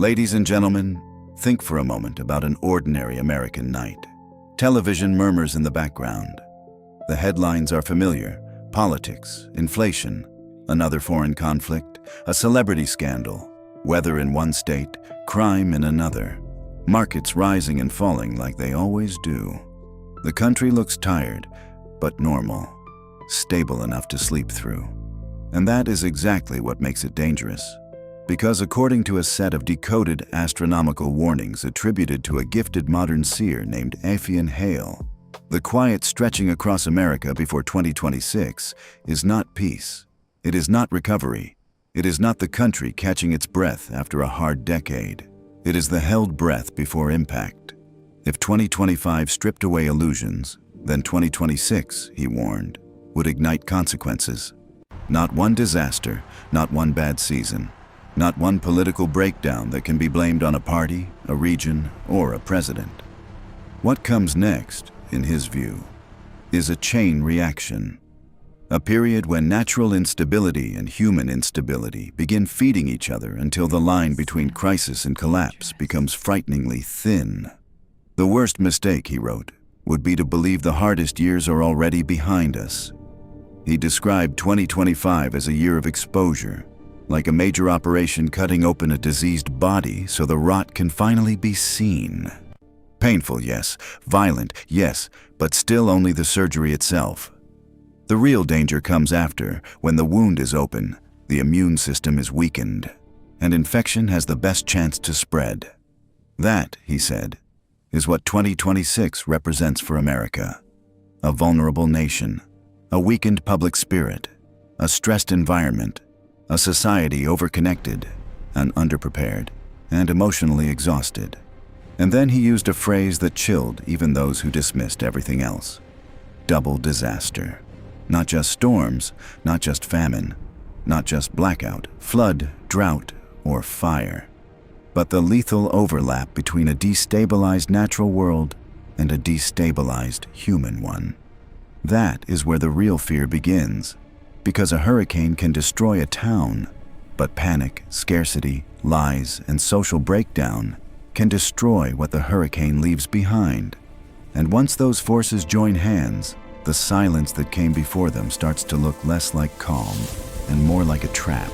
Ladies and gentlemen, think for a moment about an ordinary American night. Television murmurs in the background. The headlines are familiar: politics, inflation, another foreign conflict, a celebrity scandal, weather in one state, crime in another, markets rising and falling like they always do. The country looks tired, but normal, stable enough to sleep through. And that is exactly what makes it dangerous. Because according to a set of decoded astronomical warnings attributed to a gifted modern seer named Hale, the quiet stretching across America before 2026 is not peace. It is not recovery. It is not the country catching its breath after a hard decade. It is the held breath before impact. If 2025 stripped away illusions, then 2026, he warned, would ignite consequences. Not one disaster, not one bad season, not one political breakdown that can be blamed on a party, a region, or a president. What comes next, in his view, is a chain reaction. A period when natural instability and human instability begin feeding each other until the line between crisis and collapse becomes frighteningly thin. The worst mistake, he wrote, would be to believe the hardest years are already behind us. He described 2025 as a year of exposure, like a major operation cutting open a diseased body so the rot can finally be seen. Painful, yes. Violent, yes, but still only the surgery itself. The real danger comes after, when the wound is open, the immune system is weakened, and infection has the best chance to spread. That, he said, is what 2026 represents for America. A vulnerable nation, a weakened public spirit, a stressed environment, a society overconnected and underprepared and emotionally exhausted. And then he used a phrase that chilled even those who dismissed everything else. Double disaster. Not just storms, not just famine, not just blackout, flood, drought, or fire, but the lethal overlap between a destabilized natural world and a destabilized human one. That is where the real fear begins, because a hurricane can destroy a town, but panic, scarcity, lies, and social breakdown can destroy what the hurricane leaves behind. And once those forces join hands, the silence that came before them starts to look less like calm and more like a trap.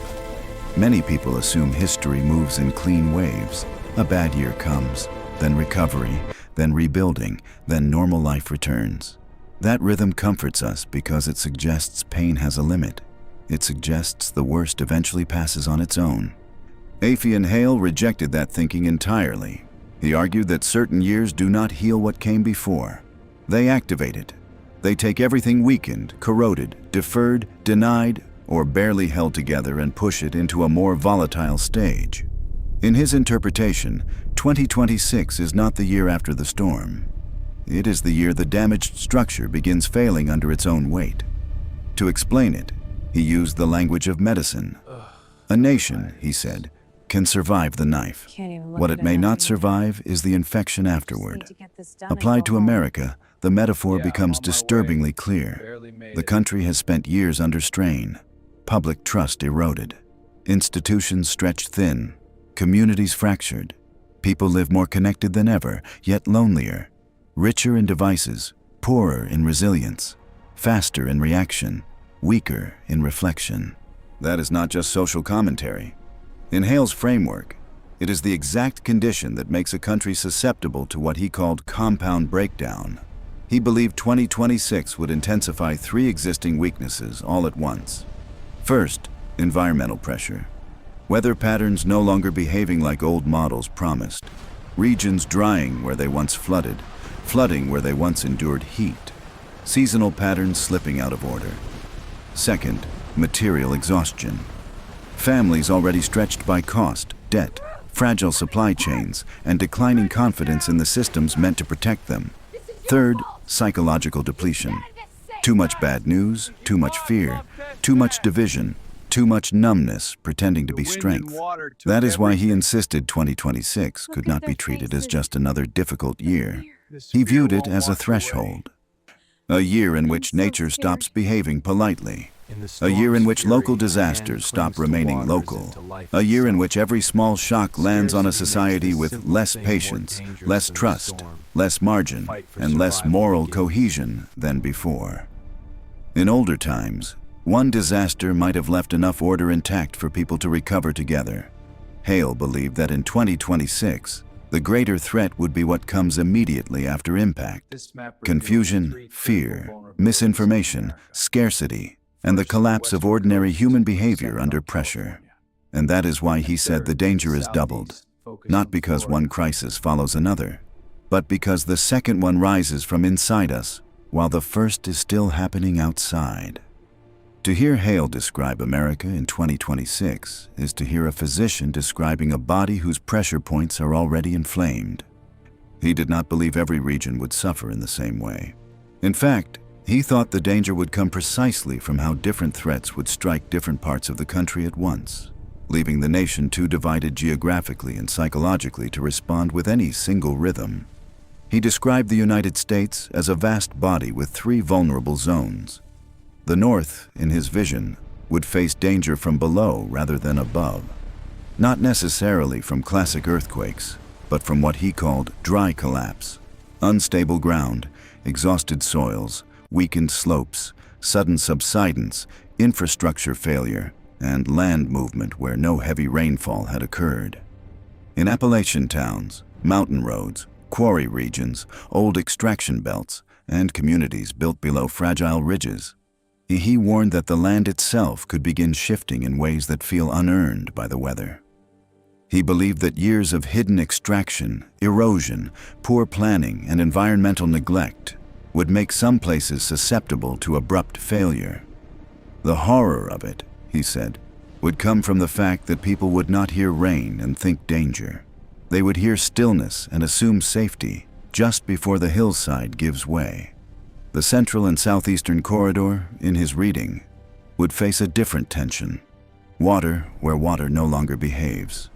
Many people assume history moves in clean waves. A bad year comes, then recovery, then rebuilding, then normal life returns. That rhythm comforts us because it suggests pain has a limit. It suggests the worst eventually passes on its own. Hale rejected that thinking entirely. He argued that certain years do not heal what came before. They activate it. They take everything weakened, corroded, deferred, denied, or barely held together and push it into a more volatile stage. In his interpretation, 2026 is not the year after the storm. It is the year the damaged structure begins failing under its own weight. To explain it, he used the language of medicine. A nation, he said, can survive the knife. What it may not survive is the infection afterward. Applied to America, the metaphor becomes disturbingly clear. The country has spent years under strain. Public trust eroded. Institutions stretched thin. Communities fractured. People live more connected than ever, yet lonelier. Richer in devices, poorer in resilience, faster in reaction, weaker in reflection. That is not just social commentary. In Hale's framework, it is the exact condition that makes a country susceptible to what he called compound breakdown. He believed 2026 would intensify three existing weaknesses all at once. First, environmental pressure. Weather patterns no longer behaving like old models promised. Regions drying where they once flooded, flooding where they once endured heat. Seasonal patterns slipping out of order. Second, material exhaustion. Families already stretched by cost, debt, fragile supply chains, and declining confidence in the systems meant to protect them. Third, psychological depletion. Too much bad news, too much fear, too much division, too much numbness pretending to be strength. That is why he insisted 2026 could not be treated as just another difficult year. He viewed it as a threshold. A year in which nature stops behaving politely. A year in which local disasters stop remaining local. A year in which every small shock lands on a society with less patience, less trust, less margin, and less moral cohesion than before. In older times, one disaster might have left enough order intact for people to recover together. Hale believed that in 2026, the greater threat would be what comes immediately after impact: confusion, fear, misinformation, scarcity, and the collapse of ordinary human behavior under pressure. And that is why he said the danger is doubled, not because one crisis follows another, but because the second one rises from inside us, while the first is still happening outside. To hear Hale describe America in 2026 is to hear a physician describing a body whose pressure points are already inflamed. He did not believe every region would suffer in the same way. In fact, he thought the danger would come precisely from how different threats would strike different parts of the country at once, leaving the nation too divided geographically and psychologically to respond with any single rhythm. He described the United States as a vast body with three vulnerable zones. The North, in his vision, would face danger from below rather than above. Not necessarily from classic earthquakes, but from what he called dry collapse: unstable ground, exhausted soils, weakened slopes, sudden subsidence, infrastructure failure, and land movement where no heavy rainfall had occurred. In Appalachian towns, mountain roads, quarry regions, old extraction belts, and communities built below fragile ridges, he warned that the land itself could begin shifting in ways that feel unearned by the weather. He believed that years of hidden extraction, erosion, poor planning, and environmental neglect would make some places susceptible to abrupt failure. The horror of it, he said, would come from the fact that people would not hear rain and think danger. They would hear stillness and assume safety just before the hillside gives way. The central and southeastern corridor, in his reading, would face a different tension: water where water no longer behaves,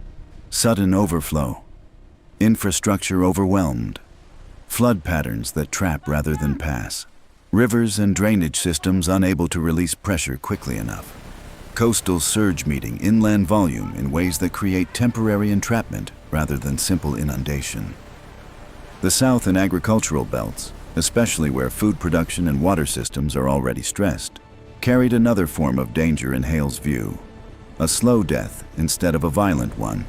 sudden overflow, infrastructure overwhelmed, flood patterns that trap rather than pass, rivers and drainage systems unable to release pressure quickly enough, coastal surge meeting inland volume in ways that create temporary entrapment rather than simple inundation. The South and agricultural belts, especially where food production and water systems are already stressed, carried another form of danger in Hale's view: a slow death instead of a violent one.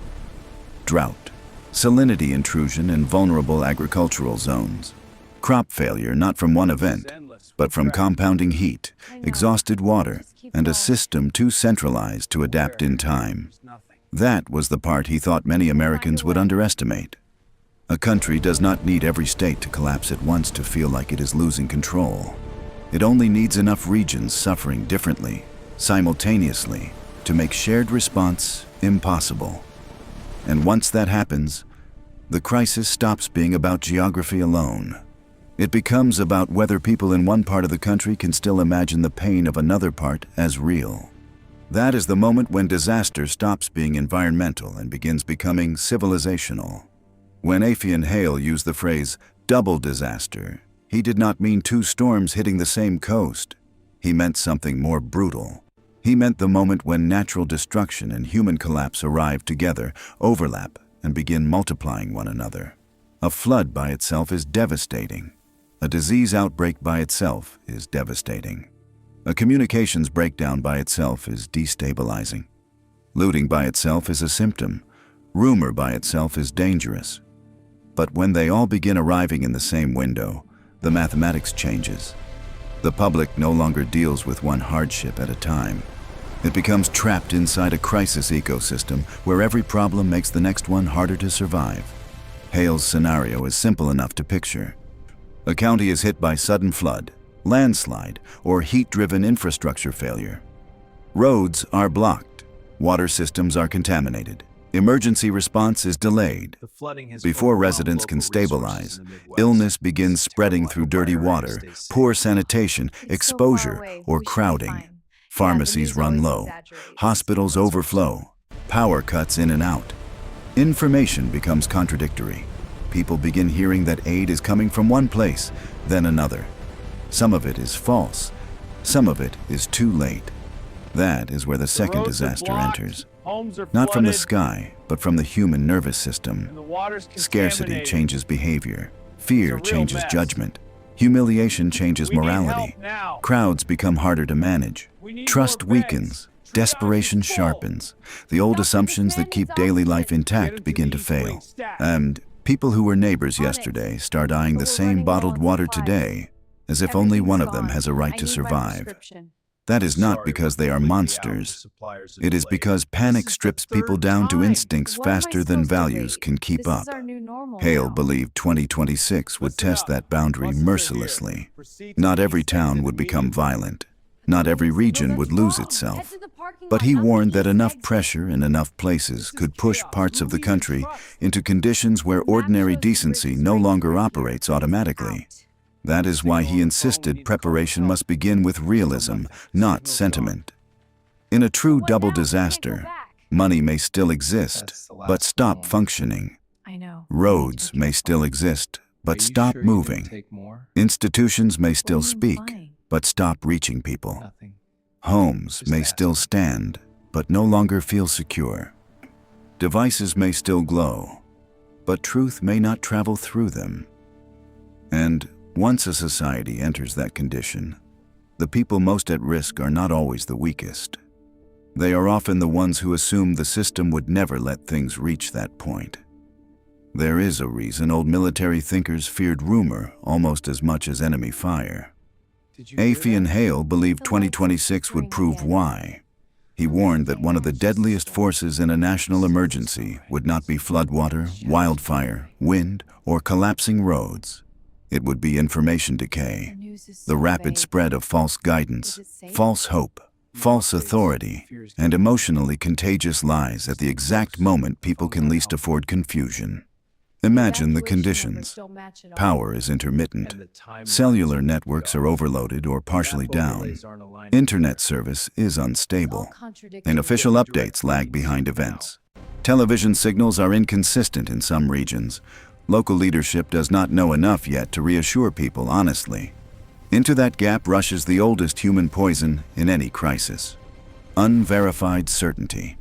Drought, salinity intrusion in vulnerable agricultural zones, crop failure not from one event, but from compounding heat, exhausted water, and a system too centralized to adapt in time. That was the part he thought many Americans would underestimate. A country does not need every state to collapse at once to feel like it is losing control. It only needs enough regions suffering differently, simultaneously, to make shared response impossible. And once that happens, the crisis stops being about geography alone. It becomes about whether people in one part of the country can still imagine the pain of another part as real. That is the moment when disaster stops being environmental and begins becoming civilizational. When Aphian Hale used the phrase double disaster, he did not mean two storms hitting the same coast. He meant something more brutal. He meant the moment when natural destruction and human collapse arrive together, overlap, and begin multiplying one another. A flood by itself is devastating. A disease outbreak by itself is devastating. A communications breakdown by itself is destabilizing. Looting by itself is a symptom. Rumor by itself is dangerous. But when they all begin arriving in the same window, the mathematics changes. The public no longer deals with one hardship at a time. It becomes trapped inside a crisis ecosystem where every problem makes the next one harder to survive. Hale's scenario is simple enough to picture. A county is hit by sudden flood, landslide, or heat-driven infrastructure failure. Roads are blocked. Water systems are contaminated. Emergency response is delayed. Before residents can stabilize, illness begins spreading through dirty water, poor sanitation, exposure, or crowding. Pharmacies run low. Hospitals overflow. Power cuts in and out. Information becomes contradictory. People begin hearing that aid is coming from one place, then another. Some of it is false. Some of it is too late. That is where the second disaster enters. Homes are Not from the flooded, sky, but from the human nervous and system. the water's Scarcity contaminated. changes behavior. Fear It's a real changes mess. judgment. Humiliation changes We need morality. help now. Crowds become harder to manage. We need Trust more beds. weakens. Triage Desperation is full. sharpens. The old assumptions that keep daily life intact begin to fail. And people who were neighbors yesterday start eyeing the same bottled water today as if only one of them has a right to survive. That is not because they are monsters. It is because panic strips people down to instincts faster than values can keep up. Hale believed 2026 would test that boundary mercilessly. Not every town would become violent. Not every region would lose itself. But he warned that enough pressure in enough places could push parts of the country into conditions where ordinary decency no longer operates automatically. That is why he insisted preparation must begin with realism, not sentiment. In a true double disaster, money may still exist, but stop functioning. Roads may still exist, but stop moving. Institutions may still speak, but stop reaching people. Homes may still stand, but no longer feel secure. Devices may still glow, but truth may not travel through them. And once a society enters that condition, the people most at risk are not always the weakest. They are often the ones who assume the system would never let things reach that point. There is a reason old military thinkers feared rumor almost as much as enemy fire. Afian Hale believed 2026 would prove why. He warned that one of the deadliest forces in a national emergency would not be floodwater, wildfire, wind, or collapsing roads. It would be information decay, the rapid spread of false guidance, false hope, false authority, and emotionally contagious lies at the exact moment people can least afford confusion. Imagine the conditions. Power is intermittent. Cellular networks are overloaded or partially down. Internet service is unstable. And official updates lag behind events. Television signals are inconsistent in some regions. Local leadership does not know enough yet to reassure people honestly. Into that gap rushes the oldest human poison in any crisis: unverified certainty.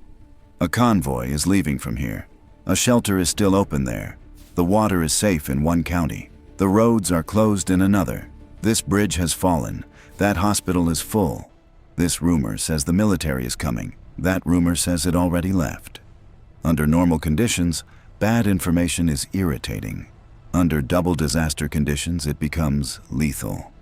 A convoy is leaving from here. A shelter is still open there. The water is safe in one county. The roads are closed in another. This bridge has fallen. That hospital is full. This rumor says the military is coming. That rumor says it already left. Under normal conditions, bad information is irritating. Under double disaster conditions, it becomes lethal.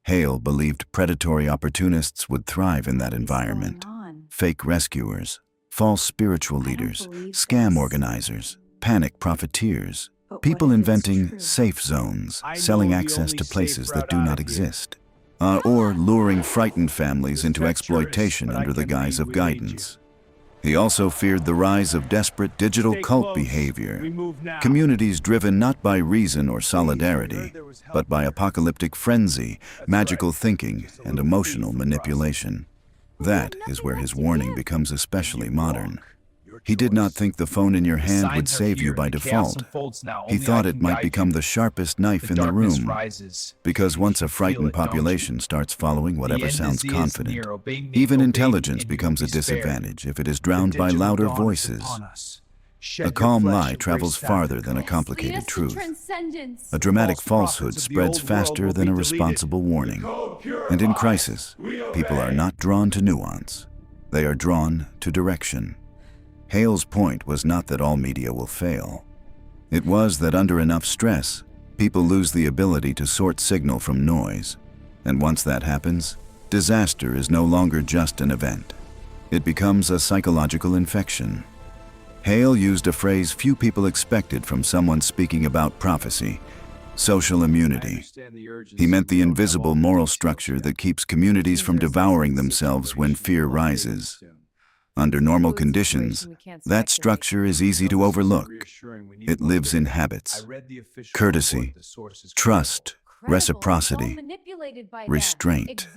Hale believed predatory opportunists would thrive in that environment. Fake rescuers, false spiritual leaders, scam organizers, panic profiteers, people inventing safe zones, selling access to places that do not exist, or luring frightened families into exploitation under the guise of guidance. He also feared the rise of desperate digital cult behavior, communities driven not by reason or solidarity, but by apocalyptic frenzy, magical thinking, and emotional manipulation. That is where his warning becomes especially modern. He did not think the phone in your hand would save you by default. He thought it might become the sharpest knife in the room, because once a frightened population starts following whatever sounds confident, even intelligence becomes a disadvantage if it is drowned by louder voices. A calm lie travels farther than a complicated truth. A dramatic falsehood spreads faster than a responsible warning. And in crisis, people are not drawn to nuance. They are drawn to direction. Hale's point was not that all media will fail. It was that under enough stress, people lose the ability to sort signal from noise. And once that happens, disaster is no longer just an event. It becomes a psychological infection. Hale used a phrase few people expected from someone speaking about prophecy: social immunity. He meant the invisible moral structure that keeps communities from devouring themselves when fear rises. Under normal conditions, that structure is easy to overlook. It lives in habits: courtesy, trust, reciprocity, restraint.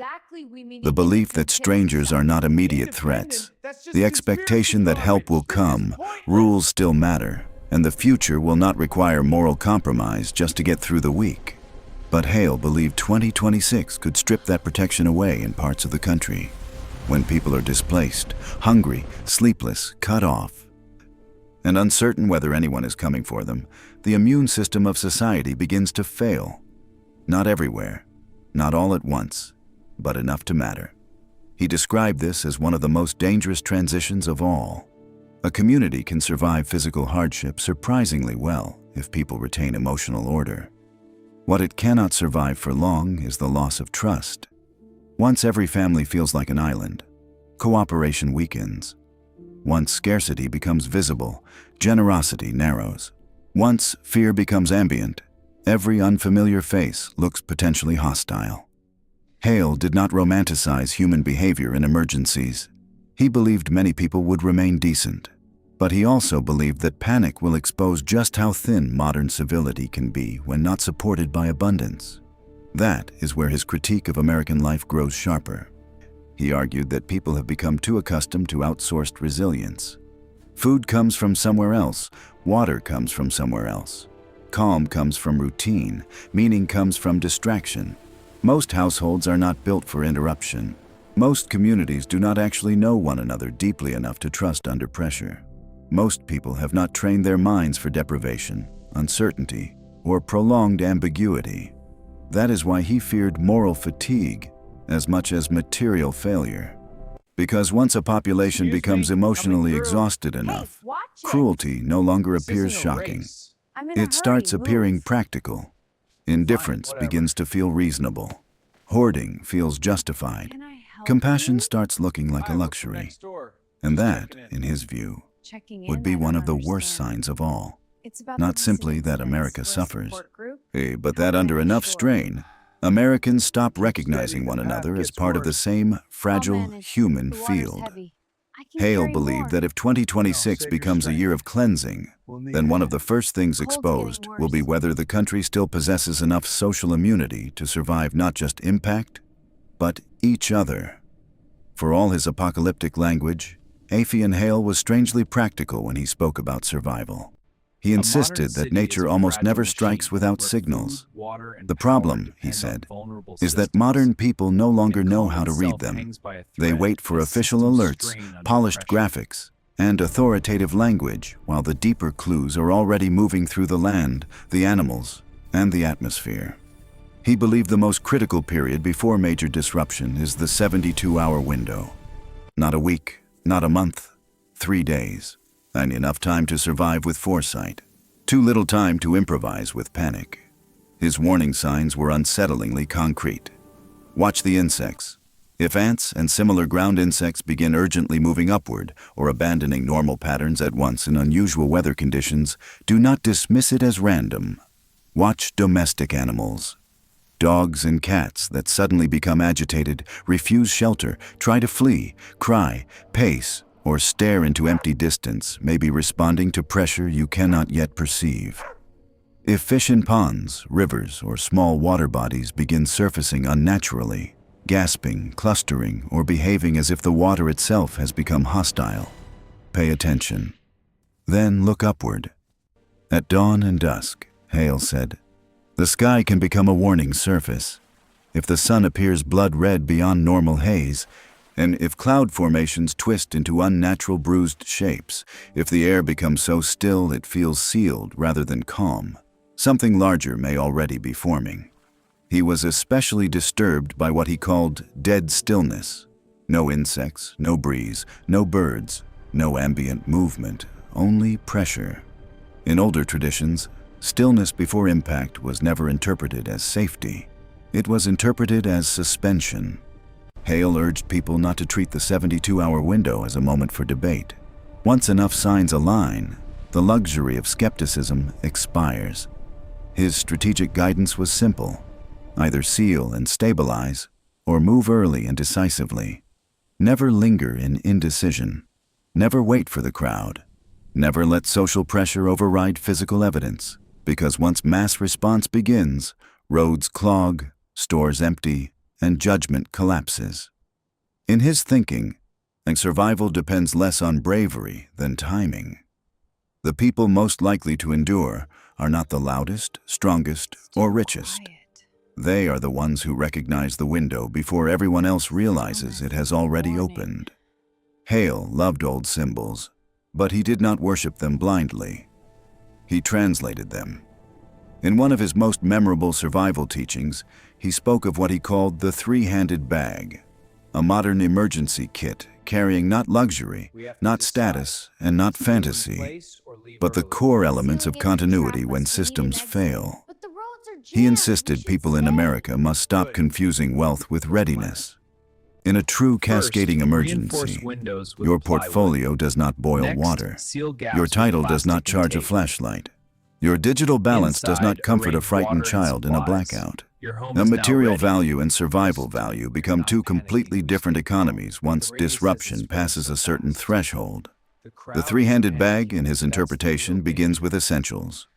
The belief that strangers are not immediate threats, the expectation that help will come, rules still matter, and the future will not require moral compromise just to get through the week. But Hale believed 2026 could strip that protection away in parts of the country. when people are displaced, hungry, sleepless, cut off, and uncertain whether anyone is coming for them, the immune system of society begins to fail. Not everywhere, not all at once, but enough to matter. He described this as one of the most dangerous transitions of all. A community can survive physical hardship surprisingly well if people retain emotional order. What it cannot survive for long is the loss of trust. Once every family feels like an island, cooperation weakens. Once scarcity becomes visible, generosity narrows. Once fear becomes ambient, every unfamiliar face looks potentially hostile. Hale did not romanticize human behavior in emergencies. He believed many people would remain decent. But he also believed that panic will expose just how thin modern civility can be when not supported by abundance. That is where his critique of American life grows sharper. He argued that people have become too accustomed to outsourced resilience. Food comes from somewhere else, water comes from somewhere else. Calm comes from routine, meaning comes from distraction. Most households are not built for interruption. Most communities do not actually know one another deeply enough to trust under pressure. Most people have not trained their minds for deprivation, uncertainty, or prolonged ambiguity. That is why he feared moral fatigue as much as material failure. Because once a population becomes emotionally exhausted enough, cruelty no longer appears shocking. It starts appearing practical. Indifference begins to feel reasonable. Hoarding feels justified. Compassion starts looking like a luxury. And that, in his view, would be one of the worst signs of all. Not simply that America suffers, but that under enough strain, Americans stop recognizing one another as part of the same fragile human field. Hale believed that if 2026 becomes a year of cleansing, then one of the first things exposed will be whether the country still possesses enough social immunity to survive not just impact, but each other. For all his apocalyptic language, Afian Hale was strangely practical when he spoke about survival. He insisted that nature almost never strikes without signals. The problem, he said, is that modern people no longer know how to read them. They wait for official alerts, polished graphics, and authoritative language, while the deeper clues are already moving through the land, the animals, and the atmosphere. He believed the most critical period before major disruption is the 72-hour window. Not a week, not a month, 3 days, and enough time to survive with foresight. Too little time to improvise with panic. His warning signs were unsettlingly concrete. Watch the insects. If ants and similar ground insects begin urgently moving upward or abandoning normal patterns at once in unusual weather conditions, do not dismiss it as random. Watch domestic animals. Dogs and cats that suddenly become agitated, refuse shelter, try to flee, cry, pace, or stare into empty distance may be responding to pressure you cannot yet perceive. If fish in ponds, rivers, or small water bodies begin surfacing unnaturally, gasping, clustering, or behaving as if the water itself has become hostile, pay attention. Then look upward. At dawn and dusk, Hale said, the sky can become a warning surface. If the sun appears blood-red beyond normal haze, and if cloud formations twist into unnatural bruised shapes, if the air becomes so still it feels sealed rather than calm, something larger may already be forming. He was especially disturbed by what he called dead stillness. No insects, no breeze, no birds, no ambient movement, only pressure. In older traditions, stillness before impact was never interpreted as safety. It was interpreted as suspension. Hale urged people not to treat the 72-hour window as a moment for debate. Once enough signs align, the luxury of skepticism expires. His strategic guidance was simple: either seal and stabilize, or move early and decisively. Never linger in indecision. Never wait for the crowd. Never let social pressure override physical evidence, because once mass response begins, roads clog, stores empty, and judgment collapses. In his thinking, survival depends less on bravery than timing. The people most likely to endure are not the loudest, strongest, or richest. They are the ones who recognize the window before everyone else realizes it has already opened. Hale loved old symbols, but he did not worship them blindly. He translated them. In one of his most memorable survival teachings, he spoke of what he called the three-handed bag, a modern emergency kit carrying not luxury, not status, and not fantasy, but the core elements of continuity when systems fail. He insisted people in America must stop confusing wealth with readiness. In a true cascading emergency, your portfolio does not boil water. Your title does not charge a flashlight. Your digital balance does not comfort a frightened child in a blackout. The material value and survival value become two completely different economies once disruption passes a certain threshold. The three-handed bag, in his interpretation, begins with essentials.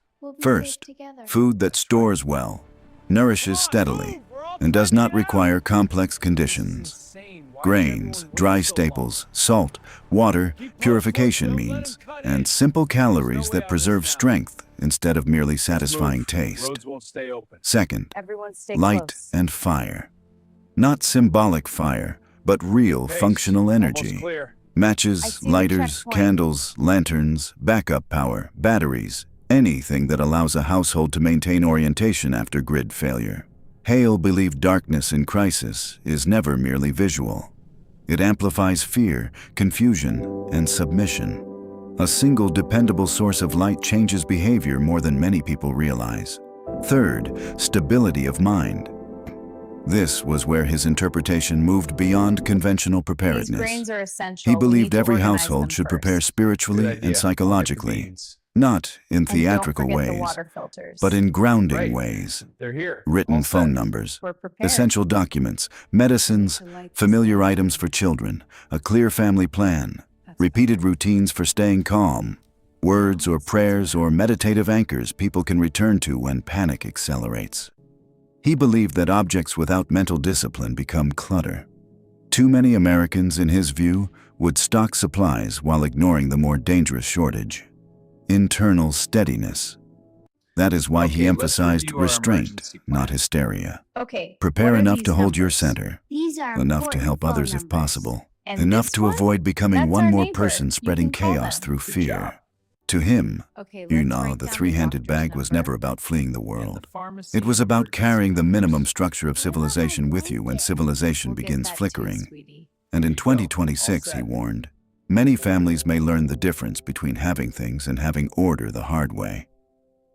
First, food that stores well, nourishes steadily, and does not require complex conditions. Grains, dry staples, salt, water, purification means, and simple calories that preserve strength instead of merely satisfying taste. Second, light and fire. Not symbolic fire, but real functional energy. Matches, lighters, candles, lanterns, backup power, batteries, anything that allows a household to maintain orientation after grid failure. Hale believed darkness in crisis is never merely visual. It amplifies fear, confusion, and submission. A single dependable source of light changes behavior more than many people realize. Third, stability of mind. This was where his interpretation moved beyond conventional preparedness. He believed every household should prepare spiritually and psychologically, not in theatrical ways, but in grounding ways. Written phone numbers, essential documents, medicines, familiar items for children, a clear family plan, repeated routines for staying calm, words or prayers or meditative anchors people can return to when panic accelerates. He believed that objects without mental discipline become clutter. Too many Americans, in his view, would stock supplies while ignoring the more dangerous shortage: internal steadiness. That is why he emphasized restraint, not hysteria. Prepare enough to hold your center, enough to help others if possible, enough to avoid becoming one more person spreading chaos through fear. To him, the three-handed bag was never about fleeing the world. It was about carrying the minimum structure of civilization with you when civilization begins flickering. And in 2026, he warned, many families may learn the difference between having things and having order the hard way.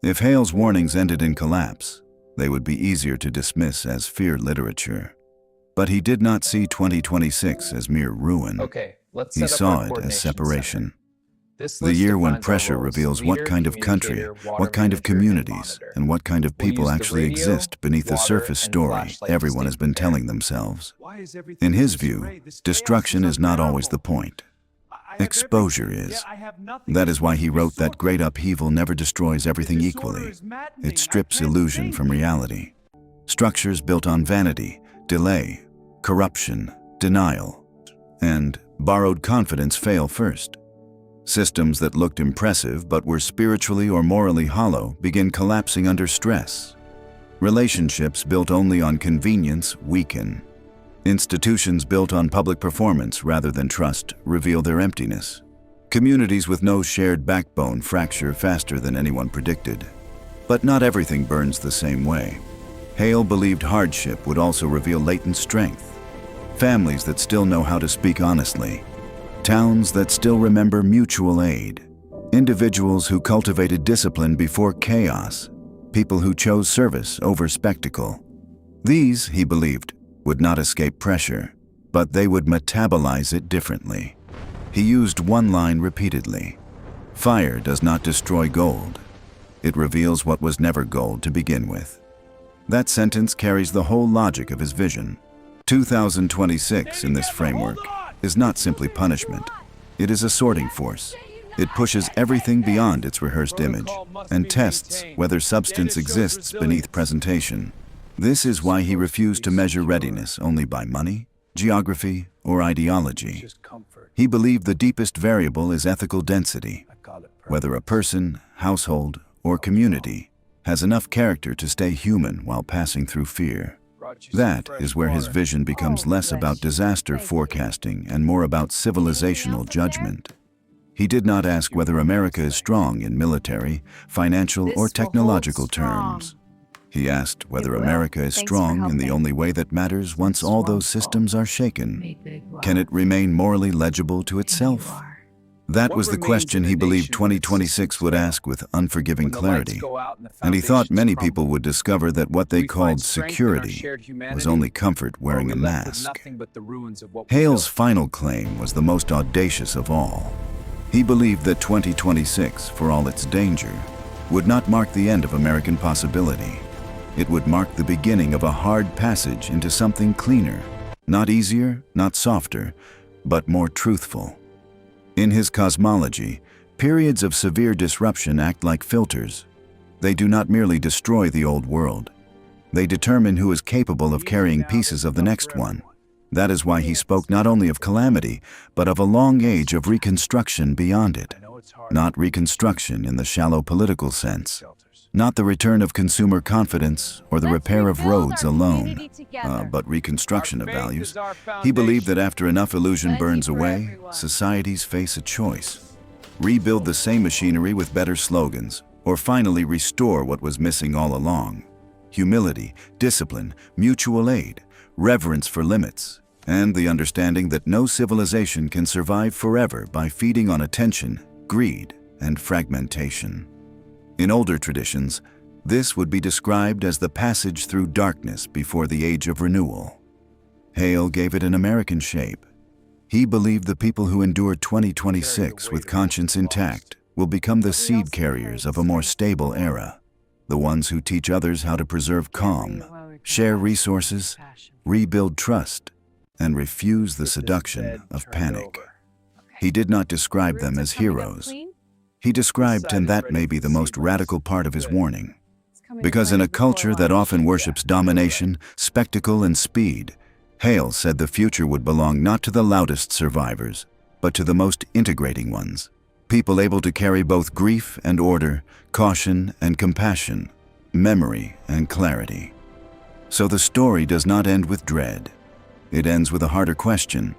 If Hale's warnings ended in collapse, they would be easier to dismiss as fear literature. But he did not see 2026 as mere ruin. He saw it as separation. The year when pressure reveals what kind of country, what kind of communities, and what kind of people actually exist beneath the surface story everyone has been telling themselves. In his view, destruction is not always the point. Exposure is. That is why he wrote that great upheaval never destroys everything equally. It strips illusion from reality. Structures built on vanity, delay, corruption, denial, and borrowed confidence fail first. Systems that looked impressive but were spiritually or morally hollow begin collapsing under stress. Relationships built only on convenience weaken. Institutions built on public performance rather than trust reveal their emptiness. Communities with no shared backbone fracture faster than anyone predicted. But not everything burns the same way. Hale believed hardship would also reveal latent strength. Families that still know how to speak honestly. Towns that still remember mutual aid. Individuals who cultivated discipline before chaos. People who chose service over spectacle. These, he believed, would not escape pressure, but they would metabolize it differently. He used one line repeatedly: fire does not destroy gold. It reveals what was never gold to begin with. That sentence carries the whole logic of his vision. 2026 in this framework is not simply punishment. It is a sorting force. It pushes everything beyond its rehearsed image and tests whether substance exists beneath presentation. This is why he refused to measure readiness only by money, geography, or ideology. He believed the deepest variable is ethical density. Whether a person, household, or community, has enough character to stay human while passing through fear. That is where his vision becomes less about disaster forecasting and more about civilizational judgment. He did not ask whether America is strong in military, financial, or technological terms. He asked whether America is strong in the only way that matters once all those systems are shaken. Can it remain morally legible to itself? That was the question he believed 2026 would ask with unforgiving clarity, and he thought many people would discover that what they called security was only comfort wearing a mask. Hale's final claim was the most audacious of all. He believed that 2026, for all its danger, would not mark the end of American possibility. It would mark the beginning of a hard passage into something cleaner, not easier, not softer, but more truthful. In his cosmology, periods of severe disruption act like filters. They do not merely destroy the old world. They determine who is capable of carrying pieces of the next one. That is why he spoke not only of calamity, but of a long age of reconstruction beyond it. Not reconstruction in the shallow political sense. Not the return of consumer confidence or the repair of roads alone, but reconstruction of values. He believed that after enough illusion burns away, societies face a choice. Rebuild the same machinery with better slogans, or finally restore what was missing all along. Humility, discipline, mutual aid, reverence for limits, and the understanding that no civilization can survive forever by feeding on attention, greed, and fragmentation. In older traditions, this would be described as the passage through darkness before the age of renewal. Hale gave it an American shape. He believed the people who endure 2026 with conscience intact will become the seed carriers of a more stable era, the ones who teach others how to preserve calm, share resources, rebuild trust, and refuse the seduction of panic. He did not describe them as heroes. He described, and that may be the most radical part of his warning, because in a culture that often worships domination, spectacle, and speed, Hale said the future would belong not to the loudest survivors, but to the most integrating ones, people able to carry both grief and order, caution and compassion, memory and clarity. So the story does not end with dread. It ends with a harder question.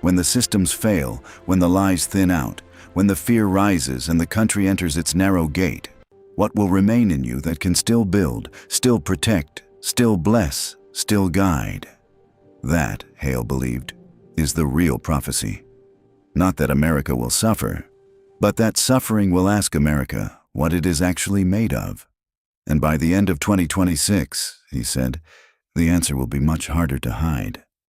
When the systems fail, when the lies thin out, when the fear rises and the country enters its narrow gate, what will remain in you that can still build, still protect, still bless, still guide? That, Hale believed, is the real prophecy. Not that America will suffer, but that suffering will ask America what it is actually made of. And by the end of 2026, he said, the answer will be much harder to hide.